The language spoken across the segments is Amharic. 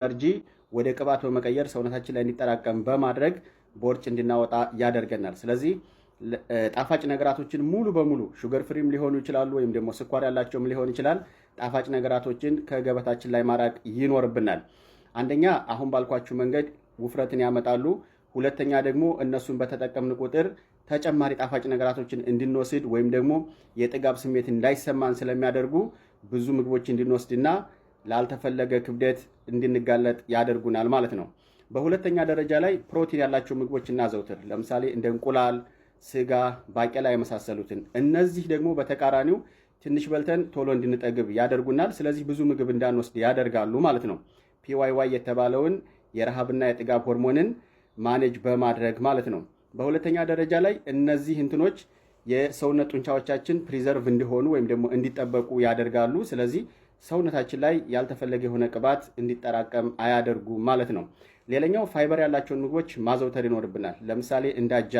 ኤነርጂ ወደ ቅባት በመቀየር ሰውነታችን ላይ እንዲጠራቀም በማድረግ ቦርጭ እንድናወጣ ያደርገናል። ስለዚህ ጣፋጭ ነገራቶችን ሙሉ በሙሉ ሹገር ፍሪም ሊሆኑ ይችላሉ ወይም ደግሞ ስኳር ያላቸውም ሊሆን ይችላል። ጣፋጭ ነገራቶችን ከገበታችን ላይ ማራቅ ይኖርብናል። አንደኛ አሁን ባልኳችሁ መንገድ ውፍረትን ያመጣሉ። ሁለተኛ ደግሞ እነሱን በተጠቀምን ቁጥር ተጨማሪ ጣፋጭ ነገራቶችን እንድንወስድ ወይም ደግሞ የጥጋብ ስሜት እንዳይሰማን ስለሚያደርጉ ብዙ ምግቦች እንድንወስድና ላልተፈለገ ክብደት እንድንጋለጥ ያደርጉናል ማለት ነው። በሁለተኛ ደረጃ ላይ ፕሮቲን ያላቸው ምግቦች እናዘውትር። ለምሳሌ እንደ እንቁላል፣ ስጋ፣ ባቄላ የመሳሰሉትን። እነዚህ ደግሞ በተቃራኒው ትንሽ በልተን ቶሎ እንድንጠግብ ያደርጉናል። ስለዚህ ብዙ ምግብ እንዳንወስድ ያደርጋሉ ማለት ነው። PYY የተባለውን የረሃብና የጥጋብ ሆርሞንን ማኔጅ በማድረግ ማለት ነው። በሁለተኛ ደረጃ ላይ እነዚህ እንትኖች የሰውነት ጡንቻዎቻችን ፕሪዘርቭ እንዲሆኑ ወይም ደግሞ እንዲጠበቁ ያደርጋሉ። ስለዚህ ሰውነታችን ላይ ያልተፈለገ የሆነ ቅባት እንዲጠራቀም አያደርጉም ማለት ነው። ሌላኛው ፋይበር ያላቸውን ምግቦች ማዘውተር ይኖርብናል። ለምሳሌ እንዳጃ፣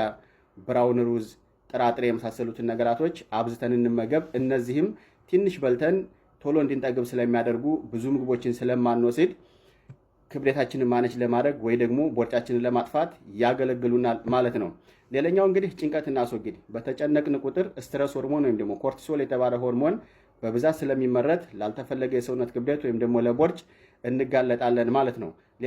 ብራውን ሩዝ፣ ጥራጥሬ የመሳሰሉትን ነገራቶች አብዝተን እንመገብ። እነዚህም ትንሽ በልተን ቶሎ እንድንጠግብ ስለሚያደርጉ ብዙ ምግቦችን ስለማንወስድ ክብደታችንን ማነች ለማድረግ ወይ ደግሞ ቦርጫችንን ለማጥፋት ያገለግሉናል ማለት ነው። ሌላኛው እንግዲህ ጭንቀት እናስወግድ። በተጨነቅን ቁጥር ስትረስ ሆርሞን ወይም ደግሞ ኮርቲሶል የተባለ ሆርሞን በብዛት ስለሚመረት ላልተፈለገ የሰውነት ክብደት ወይም ደግሞ ለቦርጭ እንጋለጣለን ማለት ነው።